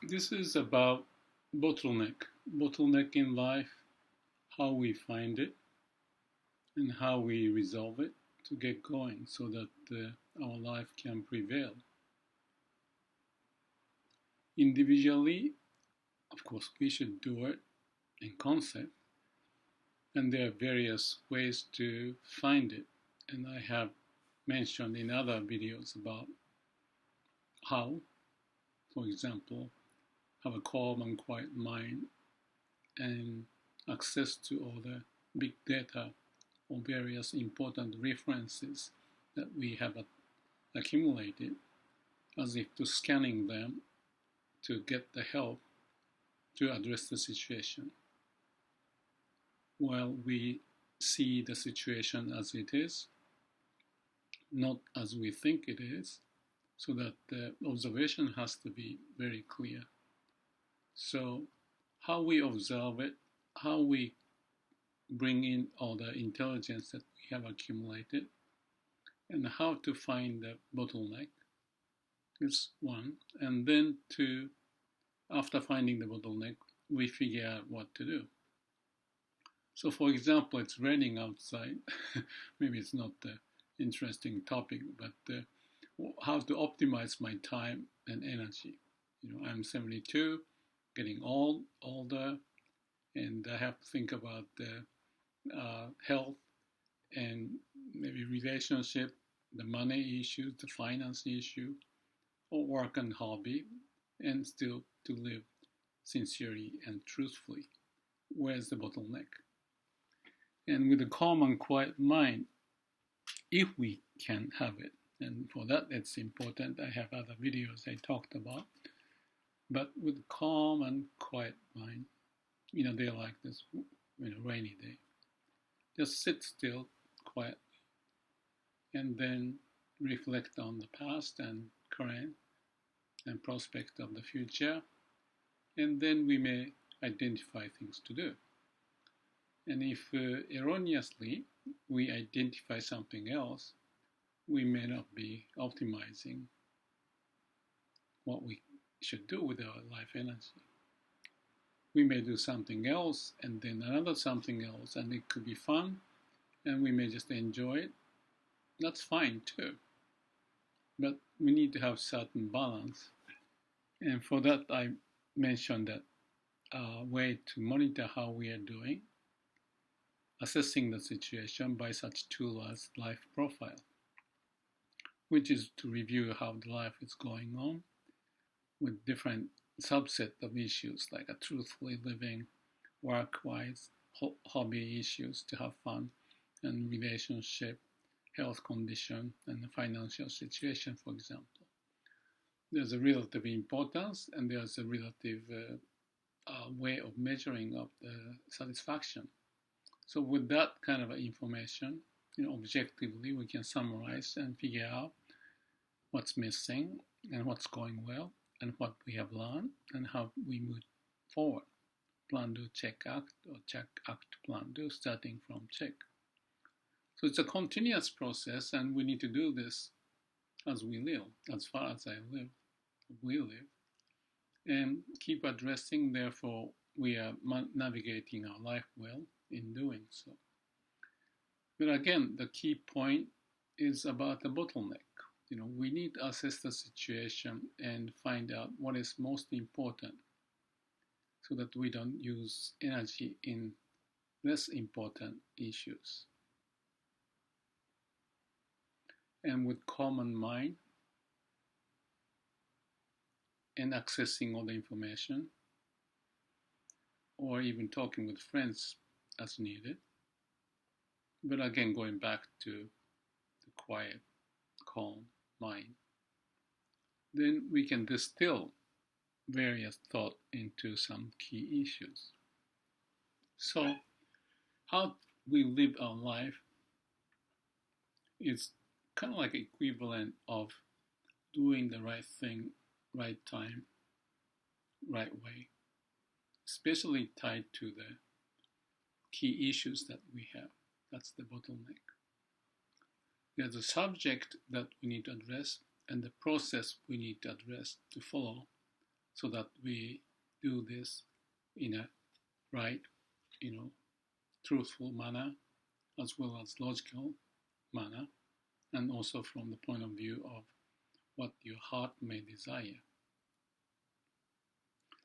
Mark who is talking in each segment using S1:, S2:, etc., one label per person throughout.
S1: This is about bottleneck. Bottleneck in life, how we find it, and how we resolve it to get going so that our life can prevail. Individually, of course, we should do it in concept, and there are various ways to find it. And I have mentioned in other videos about how, for example, have a calm and quiet mind and access to all the big data or various important references that we have accumulated, as if to scanning them to get the help to address the situation. While we see the situation as it is, not as we think it is, so that the observation has to be very clear. So how we observe it, how we bring in all the intelligence that we have accumulated, and how to find the bottleneck is one. And then after finding the bottleneck, we figure out what to do. So for example, it's raining outside. Maybe it's not the interesting topic, but how to optimize my time and energy. I'm 72, getting older, and I have to think about the health and maybe relationship, the money issue, the finance issue, or work and hobby, and still to live sincerely and truthfully. Where's the bottleneck? And with a calm and quiet mind, if we can have it, and for that it's important, I have other videos I talked about, but with calm and quiet mind, they're like this, rainy day. Just sit still, quietly, and then reflect on the past and current and prospect of the future, and then we may identify things to do. And if erroneously we identify something else, we may not be optimizing what we should do with our life energy. We may do something else and then another something else, and it could be fun, and we may just enjoy it. That's fine too. But we need to have certain balance. And for that, I mentioned that way to monitor how we are doing, assessing the situation by such tool as life profile, which is to review how the life is going on with different subset of issues like a truthfully living, work-wise, hobby issues to have fun, and relationship, health condition, and the financial situation, for example. There's a relative importance and there's a relative way of measuring of the satisfaction. So with that kind of information, objectively we can summarize and figure out what's missing and what's going well and what we have learned and how we move forward. Plan, do, check, act, or check, act, plan, do, starting from check. So it's a continuous process, and we need to do this as we live, as far as we live, and keep addressing, therefore we are navigating our life well in doing so. But again, the key point is about the bottleneck. We need to assess the situation and find out what is most important so that we don't use energy in less important issues. And with common mind and accessing all the information, or even talking with friends as needed. But again, going back to the quiet, calm mind, then we can distill various thought into some key issues. So how we live our life is kind of like equivalent of doing the right thing, right time, right way, especially tied to the key issues that we have. That's the bottleneck. There's a subject that we need to address and the process we need to address to follow so that we do this in a right, truthful manner, as well as logical manner, and also from the point of view of what your heart may desire.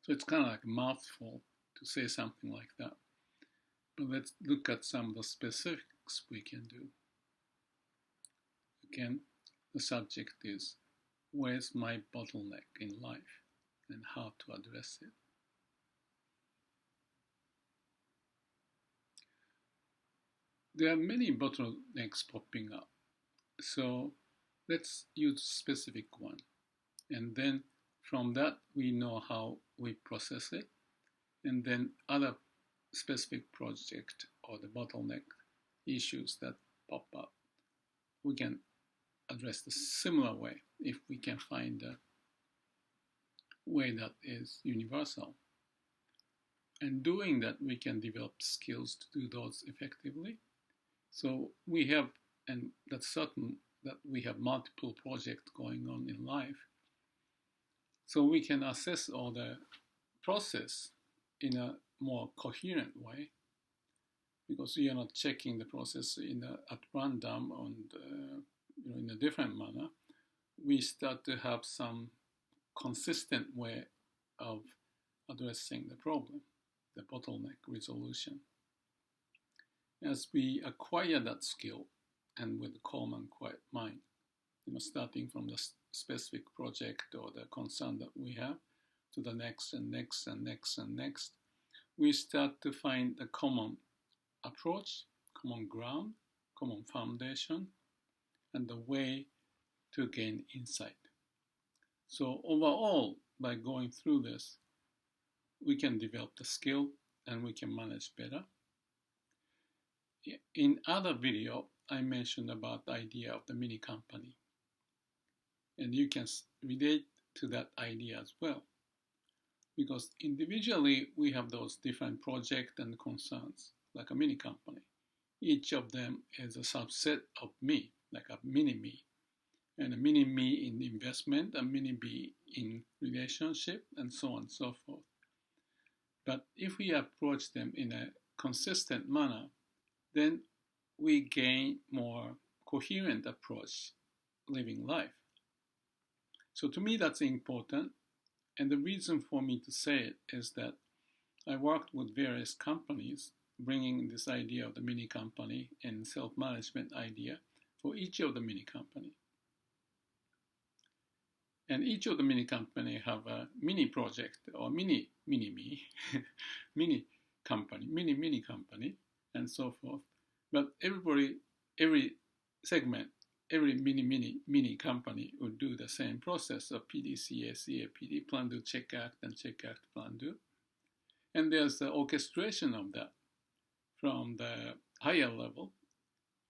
S1: So it's kind of like a mouthful to say something like that. But let's look at some of the specifics we can do. Again, the subject is, where's my bottleneck in life and how to address it? There are many bottlenecks popping up. So let's use a specific one. And then from that, we know how we process it. And then other specific project or the bottleneck issues that pop up, we can address the similar way if we can find a way that is universal. And doing that, we can develop skills to do those effectively. So we have, and that's certain that we have multiple projects going on in life. So we can assess all the process in a more coherent way, because we are not checking the process at random and in a different manner. We start to have some consistent way of addressing the problem, the bottleneck resolution. As we acquire that skill, and with calm and quiet mind, starting from the specific project or the concern that we have to the next and next and next and next, we start to find a common approach, common ground, common foundation, and the way to gain insight. So overall, by going through this, we can develop the skill and we can manage better. In other video, I mentioned about the idea of the mini company. And you can relate to that idea as well. Because individually, we have those different projects and concerns, like a mini company. Each of them is a subset of me, like a mini-me. And a mini-me in investment, a mini-me in relationship, and so on and so forth. But if we approach them in a consistent manner, then we gain more coherent approach living life. So to me, that's important. And the reason for me to say it is that I worked with various companies bringing this idea of the mini company and self-management idea for each of the mini company. And each of the mini company have a mini project or mini me, mini company, and so forth. But every segment, every mini company would do the same process of PDCA, CAPD, plan, do, check, act, and check, act, plan, do. And there's the orchestration of that from the higher level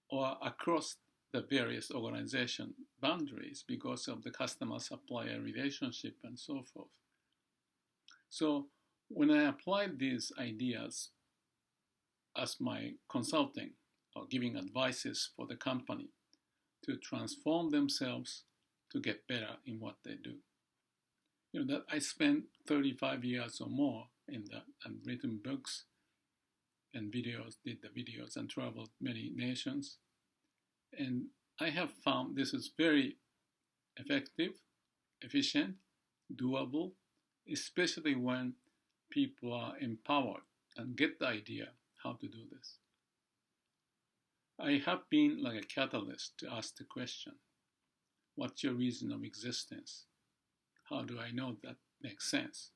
S1: or across the various organization boundaries because of the customer-supplier relationship and so forth. So when I applied these ideas as my consulting or giving advices for the company to transform themselves to get better in what they do, that I spent 35 years or more in that and written books and videos, did the videos and traveled many nations. And I have found this is very effective, efficient, doable, especially when people are empowered and get the idea how to do this. I have been like a catalyst to ask the question, what's your reason of existence? How do I know that makes sense?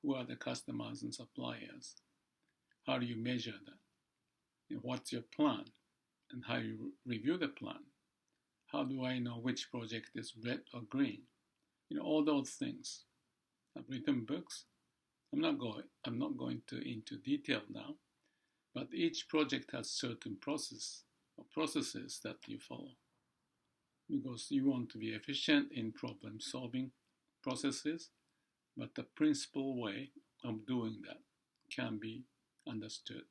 S1: Who are the customers and suppliers? How do you measure that? What's your plan? And how you review the plan? How do I know which project is red or green? All those things. I've written books. I'm not going into detail now, but each project has certain processes that you follow, because you want to be efficient in problem-solving processes, but the principal way of doing that can be understood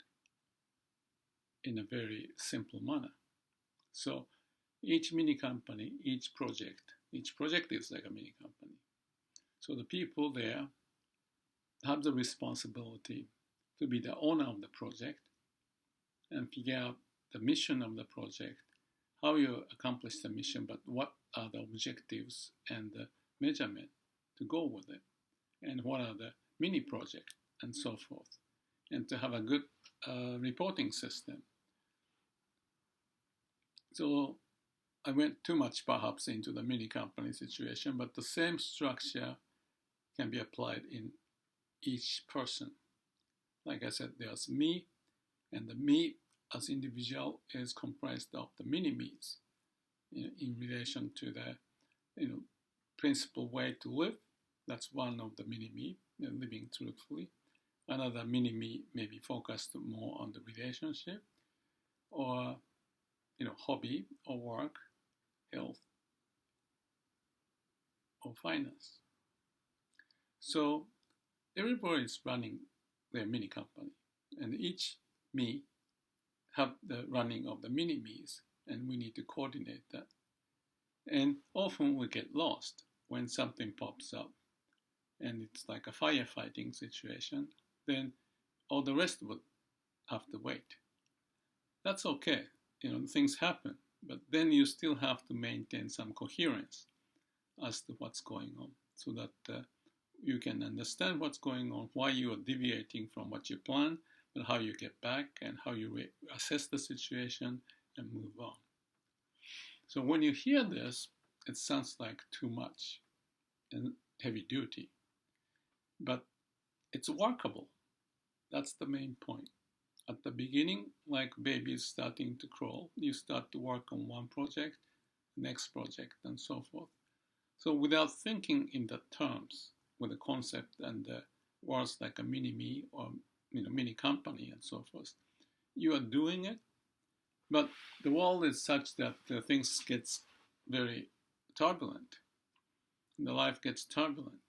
S1: in a very simple manner. So each mini company, each project is like a mini company. So the people there have the responsibility to be the owner of the project and figure out the mission of the project, how you accomplish the mission, but what are the objectives and the measurement to go with it, and what are the mini projects, and so forth, and to have a good reporting system. So I went too much perhaps into the mini company situation, but the same structure can be applied in each person. Like I said, there's me, and the me as individual is comprised of the mini me's in relation to the principal way to live. That's one of the mini me, living truthfully. Another mini me may be focused more on the relationship, or hobby, or work, health, or finance. So everybody is running their mini company, and each me have the running of the mini me's, and we need to coordinate that. And often we get lost when something pops up, and it's like a firefighting situation. Then all the rest would have to wait. That's okay. Things happen, but then you still have to maintain some coherence as to what's going on, so that you can understand what's going on, why you are deviating from what you planned, but how you get back, and how you assess the situation and move on. So when you hear this, it sounds like too much and heavy duty, but it's workable. That's the main point. At the beginning, like babies starting to crawl, you start to work on one project, next project, and so forth. So without thinking in the terms, with the concept and the words like a mini-me or mini company and so forth, you are doing it, but the world is such that things gets very turbulent. The life gets turbulent,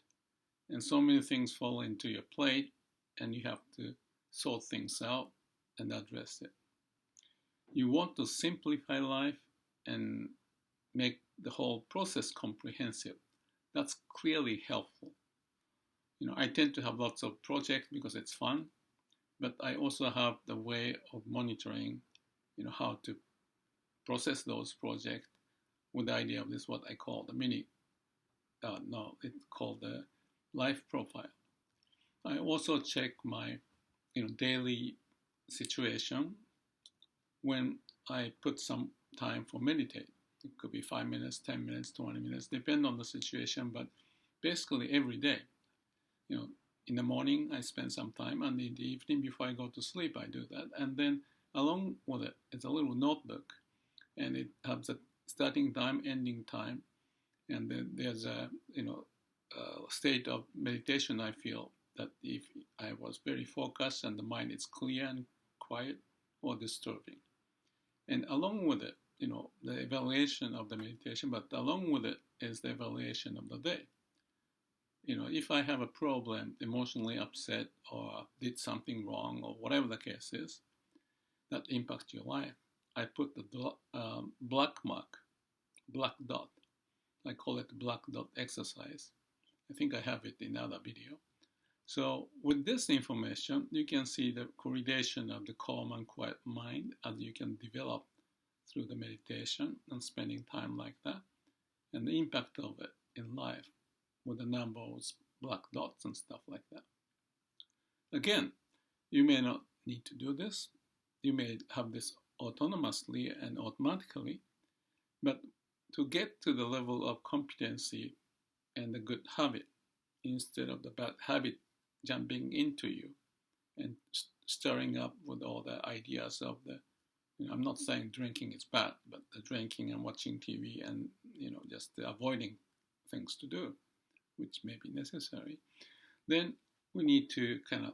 S1: and so many things fall into your plate, and you have to sort things out and address it. You want to simplify life and make the whole process comprehensive. That's clearly helpful. I tend to have lots of projects because it's fun, but I also have the way of monitoring, how to process those projects with the idea of this, what I call the it's called the life profile. I also check my, daily situation when I put some time for meditate. It could be 5 minutes, 10 minutes, 20 minutes, depend on the situation, but basically every day. In the morning I spend some time, and in the evening before I go to sleep I do that. And then along with it, it's a little notebook, and it has a starting time, ending time, and then there's a state of meditation I feel that if I was very focused and the mind is clear and quiet, or disturbing. And along with it, the evaluation of the meditation, but along with it is the evaluation of the day. If I have a problem, emotionally upset, or did something wrong, or whatever the case is, that impacts your life, I put the black mark, black dot. I call it black dot exercise. I think I have it in another video. So with this information, you can see the correlation of the calm and quiet mind as you can develop through the meditation and spending time like that, and the impact of it in life with the number of black dots and stuff like that. Again, you may not need to do this. You may have this autonomously and automatically, but to get to the level of competency and the good habit, instead of the bad habit jumping into you and stirring up with all the ideas of the, I'm not saying drinking is bad, but the drinking and watching TV and, just avoiding things to do, which may be necessary, then we need to kind of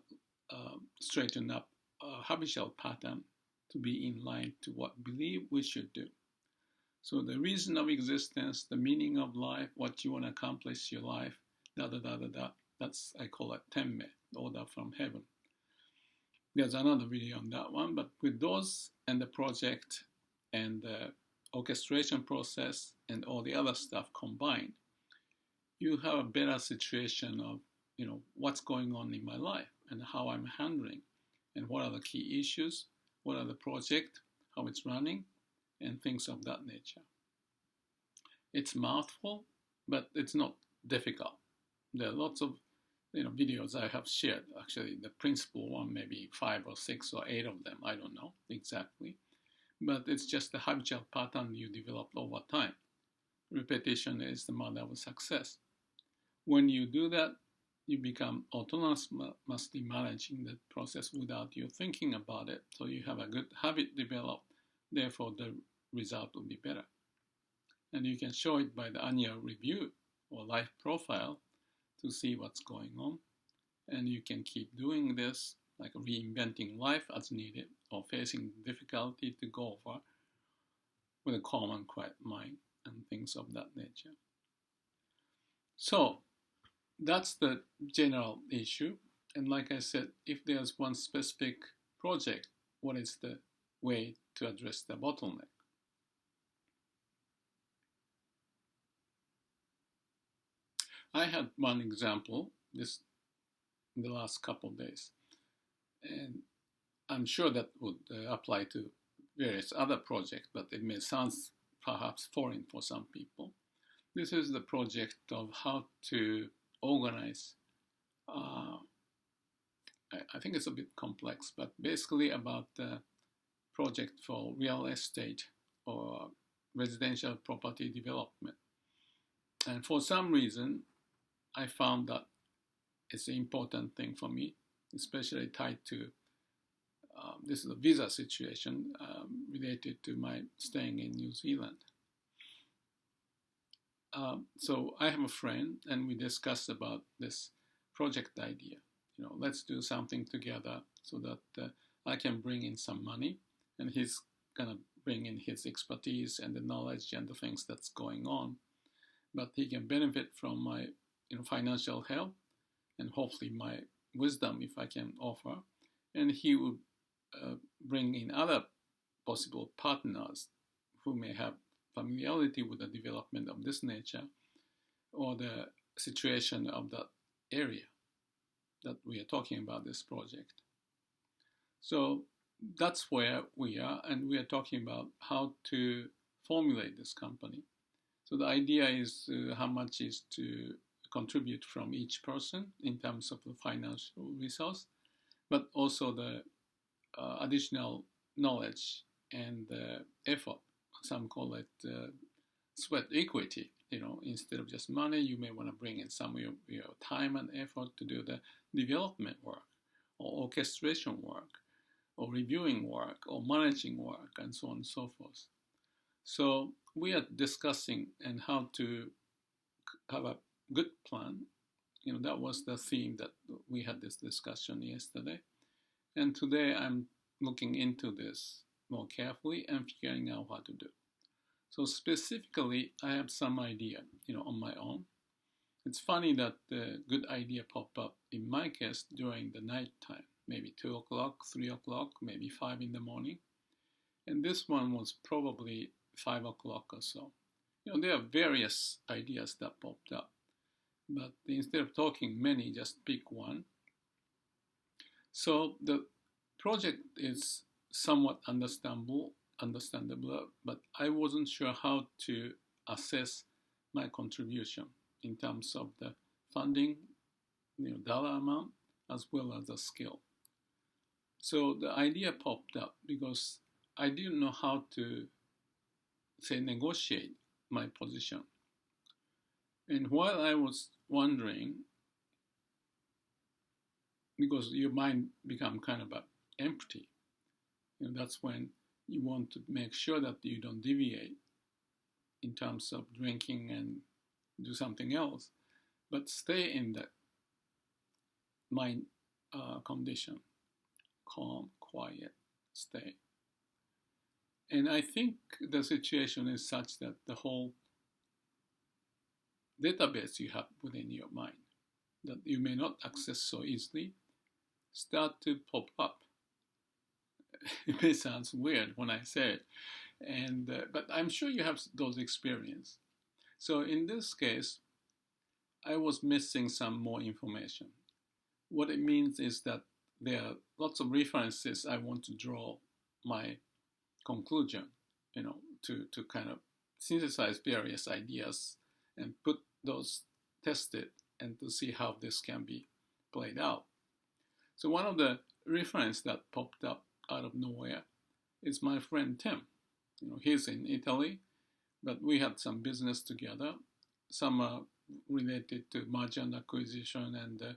S1: straighten up a habitual pattern to be in line to what we believe we should do. So the reason of existence, the meaning of life, what you want to accomplish your life, that's, I call it te-mei, order from heaven. There's another video on that one, but with those and the project and the orchestration process and all the other stuff combined, you have a better situation of what's going on in my life and how I'm handling, and what are the key issues, what are the project, how it's running, and things of that nature. It's mouthful, but it's not difficult. There are lots of videos I have shared. Actually, the principal one, maybe 5 or 6 or 8 of them, I don't know exactly. But it's just a habitual pattern you develop over time. Repetition is the mother of success. When you do that, you become autonomously managing the process without you thinking about it. So you have a good habit developed, therefore the result will be better. And you can show it by the annual review or life profile to see what's going on. And you can keep doing this, like reinventing life as needed, or facing difficulty to go over with a calm and quiet mind and things of that nature. So that's the general issue. And like I said, if there's one specific project, what is the way to address the bottleneck? I had one example this in the last couple of days, and I'm sure that would apply to various other projects, but it may sound perhaps foreign for some people. This is the project of how to organize. I think it's a bit complex, but basically about the project for real estate or residential property development. And for some reason, I found that it's an important thing for me, especially tied to this is a visa situation related to my staying in New Zealand. So I have a friend, and we discussed about this project idea. Let's do something together so that I can bring in some money, and he's gonna bring in his expertise and the knowledge and the things that's going on. But he can benefit from my financial help and hopefully my wisdom if I can offer. And he would bring in other possible partners who may have familiarity with the development of this nature or the situation of that area that we are talking about this project. So that's where we are, and we are talking about how to formulate this company. So the idea is how much is to contribute from each person in terms of the financial resource, but also the additional knowledge and effort. Some call it sweat equity. Instead of just money, you may want to bring in some of your time and effort to do the development work, or orchestration work, or reviewing work, or managing work, and so on and so forth. So we are discussing and how to have a good plan. That was the theme that we had this discussion yesterday. And today I'm looking into this more carefully and figuring out what to do. So specifically, I have some idea, on my own. It's funny that the good idea popped up in my case during the night time, maybe 2 o'clock, 3 o'clock, maybe 5 in the morning. And this one was probably 5 o'clock or so. There are various ideas that popped up. But instead of talking many, just pick one. So the project is somewhat understandable, but I wasn't sure how to assess my contribution in terms of the funding, dollar amount, as well as the skill. So the idea popped up because I didn't know how to, negotiate my position. And while I was wondering, because your mind become kind of empty, that's when you want to make sure that you don't deviate in terms of drinking and do something else, but stay in that mind condition, calm, quiet, stay. And I think the situation is such that the whole database you have within your mind that you may not access so easily start to pop up. It may sound weird when I say it, but I'm sure you have those experiences. So in this case, I was missing some more information. What it means is that there are lots of references I want to draw my conclusion, to kind of synthesize various ideas and put those, test it, and to see how this can be played out. So one of the reference that popped up out of nowhere is my friend Tim. He's in Italy, but we had some business together. Some are related to merger and acquisition and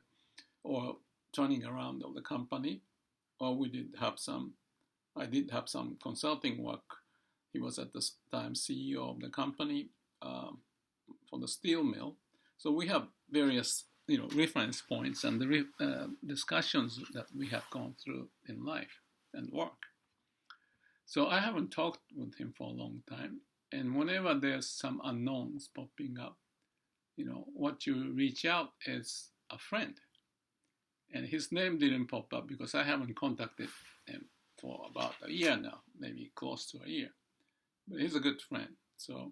S1: or turning around of the company, or I did have some consulting work. He was at the time CEO of the company for the steel mill. So we have various reference points and the discussions that we have gone through in life and work. So I haven't talked with him for a long time, and whenever there's some unknowns popping up, what you reach out is a friend. And his name didn't pop up because I haven't contacted him for about a year now, maybe close to a year. But he's a good friend. So,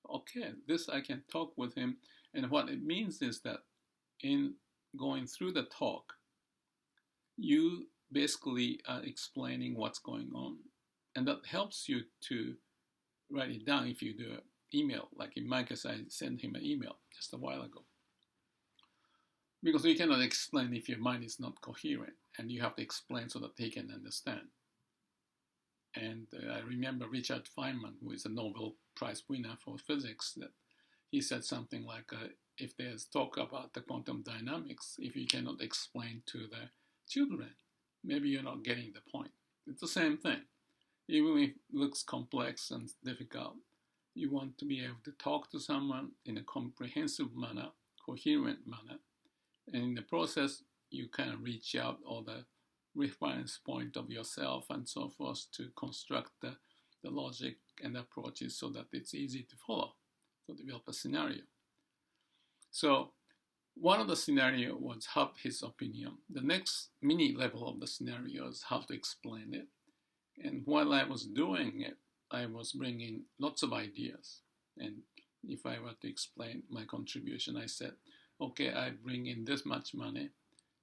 S1: okay, this I can talk with him. And what it means is that in going through the talk, you basically are explaining what's going on. And that helps you to write it down if you do an email. Like in my case, I sent him an email just a while ago. Because you cannot explain if your mind is not coherent, and you have to explain so that he can understand. And I remember Richard Feynman, who is a Nobel Prize winner for physics, that he said something like, if there's talk about the quantum dynamics, if you cannot explain to the children, maybe you're not getting the point. It's the same thing. Even if it looks complex and difficult, you want to be able to talk to someone in a comprehensive manner, coherent manner, and in the process, you kind of reach out all the reference point of yourself and so forth to construct the logic and approaches so that it's easy to follow, to develop a scenario. So one of the scenarios was his opinion. The next mini level of the scenario is how to explain it. And while I was doing it, I was bringing lots of ideas. And if I were to explain my contribution, I said, okay, I bring in this much money,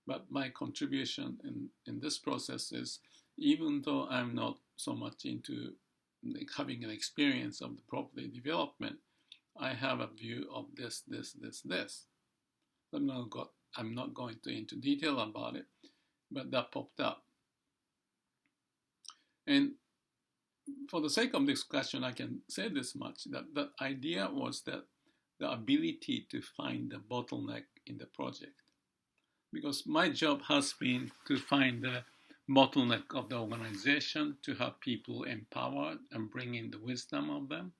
S1: but my contribution in this process is, even though I'm not so much into having an experience of the property development, I have a view of this. I'm not going into detail about it, but that popped up. And for the sake of discussion, I can say this much, that the idea was that the ability to find the bottleneck in the project. Because my job has been to find the bottleneck of the organization, to have people empowered and bring in the wisdom of them,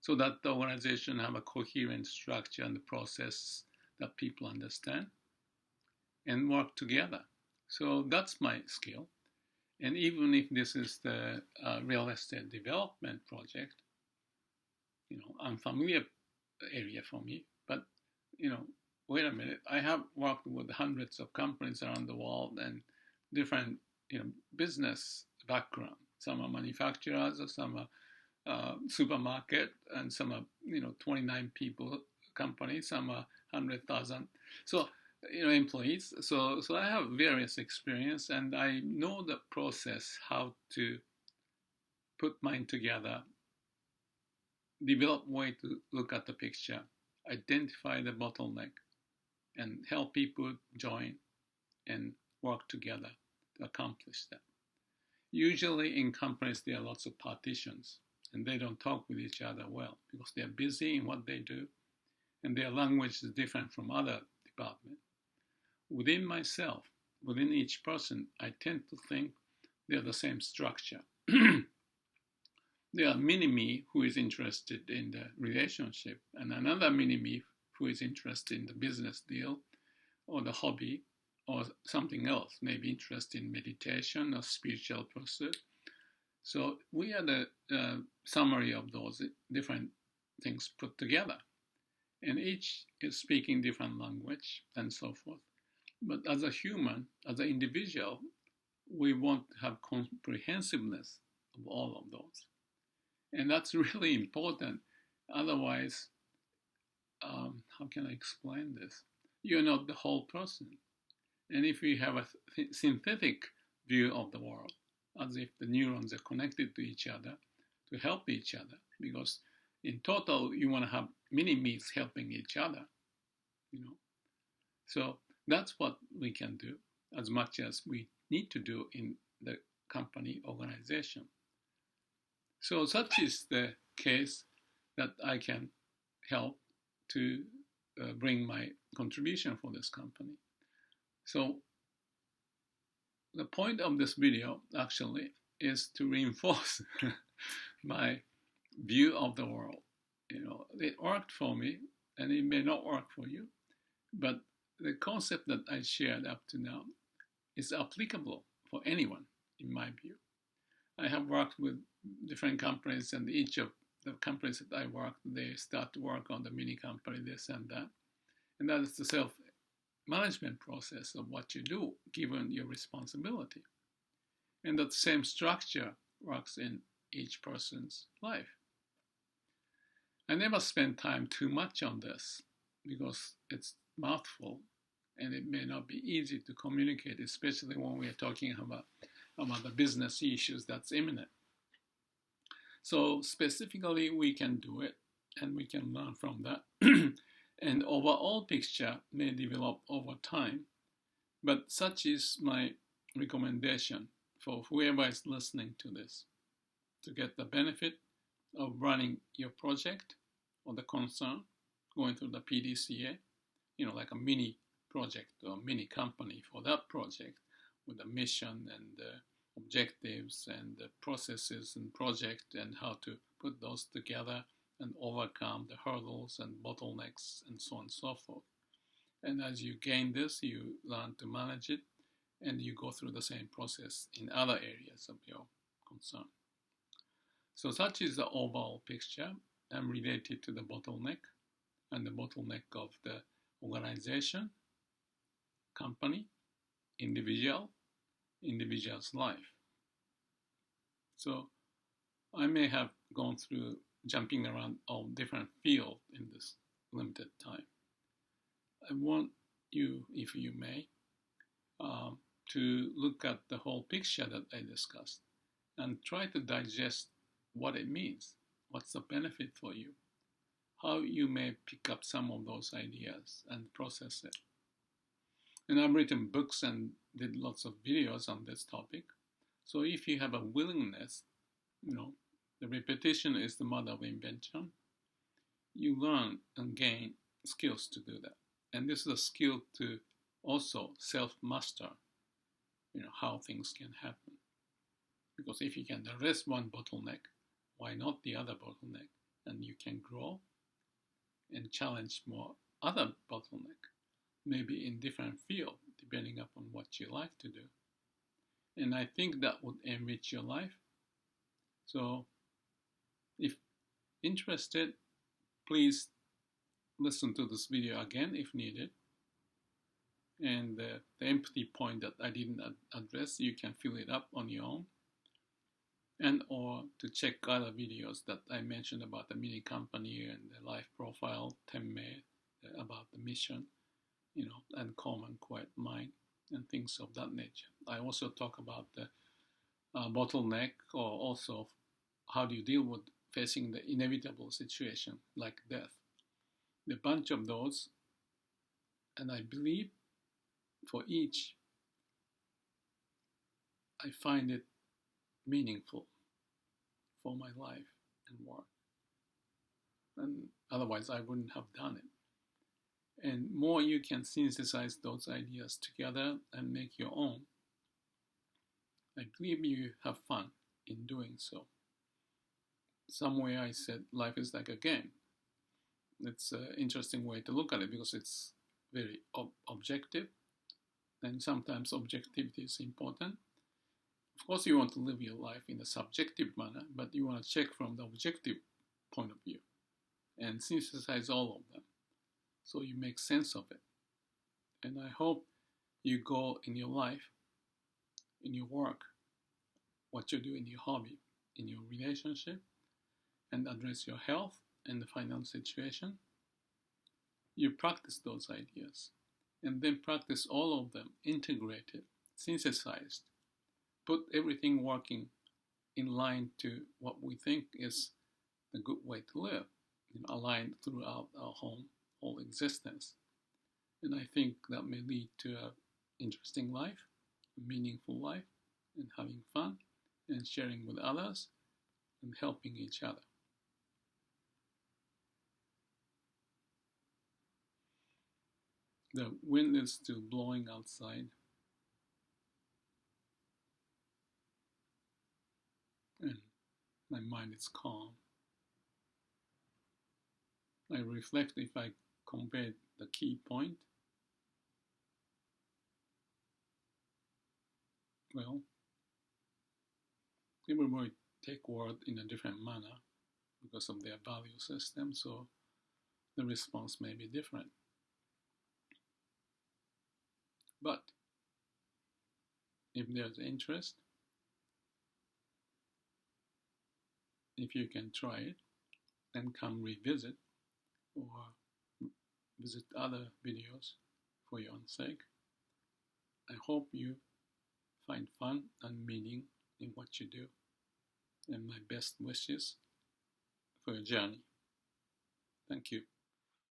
S1: so that the organization have a coherent structure and the process that people understand and work together. So that's my skill. And even if this is the real estate development project, unfamiliar area for me, but wait a minute, I have worked with hundreds of companies around the world and different business background. Some are manufacturers, some are supermarket, and some are 29 people companies, some are 100,000 employees. So I have various experience, and I know the process, how to put mind together, develop way to look at the picture, identify the bottleneck, and help people join and work together to accomplish that. Usually in companies there are lots of partitions, and they don't talk with each other well because they're busy in what they do, and their language is different from other departments. Within myself, within each person, I tend to think they're the same structure. There are mini-me who is interested in the relationship, and another mini-me who is interested in the business deal or the hobby or something else, maybe interested in meditation or spiritual pursuit. So we are the summary of those different things put together. And each is speaking different language and so forth. But as a human, as an individual, we want to have comprehensiveness of all of those. And that's really important. Otherwise, how can I explain this? You're not the whole person. And if we have a synthetic view of the world, as if the neurons are connected to each other to help each other, because in total you want to have many me's helping each other, you know. So that's what we can do as much as we need to do in the company organization. So such is the case that I can help to bring my contribution for this company. So the point of this video actually is to reinforce my view of the world. You know, it worked for me and it may not work for you, but the concept that I shared up to now is applicable for anyone, in my view. I have worked with different companies, and each of the companies that I worked, they start to work on the mini company, this and that. And that is the self-management process of what you do, given your responsibility. And that same structure works in each person's life. I never spend time too much on this because it's mouthful and it may not be easy to communicate, especially when we are talking about the business issues that's imminent. So specifically, we can do it and we can learn from that. And overall picture may develop over time, but such is my recommendation for whoever is listening to this, to get the benefit of running your project or the concern, going through the PDCA, you know, like a mini project or mini company for that project with a mission and objectives and the processes and project and how to put those together and overcome the hurdles and bottlenecks and so on and so forth. And as you gain this, you learn to manage it and you go through the same process in other areas of your concern. So such is the overall picture and related to the bottleneck and the bottleneck of the organization, company, individual's life. So I may have gone through jumping around all different fields in this limited time. I want you, if you may, to look at the whole picture that I discussed and try to digest what it means, what's the benefit for you, how you may pick up some of those ideas and process it. And I've written books and did lots of videos on this topic. So if you have a willingness, you know, the repetition is the mother of invention, you learn and gain skills to do that. And this is a skill to also self-master, you know, how things can happen. Because if you can address one bottleneck, why not the other bottleneck? And you can grow and challenge more other bottleneck, maybe in different field, depending upon what you like to do. And I think that would enrich your life. So if interested, please listen to this video again if needed. And the empty point that I didn't address, you can fill it up on your own. And or to check other videos that I mentioned about the mini company and the life profile, te-mei, about the mission, you know, and calm and quiet mind and things of that nature. I also talk about the bottleneck, or also how do you deal with facing the inevitable situation like death. A bunch of those, and I believe for each, I find it meaningful for my life and work. And otherwise I wouldn't have done it. And more you can synthesize those ideas together and make your own, I believe you have fun in doing so. Somewhere I said life is like a game. It's an interesting way to look at it because it's very objective, and sometimes objectivity is important. Of course, you want to live your life in a subjective manner, but you want to check from the objective point of view and synthesize all of them so you make sense of it. And I hope you go in your life, in your work, what you do in your hobby, in your relationship, and address your health and the financial situation, You practice those ideas, and then practice all of them integrated, synthesized, put everything working in line to what we think is the good way to live, aligned throughout our whole existence. And I think that may lead to an interesting life, a meaningful life, and having fun, and sharing with others, and helping each other. The wind is still blowing outside, and my mind is calm. I reflect if I compare the key point. Well, everybody take word in a different manner because of their value system, so the response may be different. But if there's interest, if you can try it, then come revisit or visit other videos for your own sake. I hope you find fun and meaning in what you do, and my best wishes for your journey. Thank you.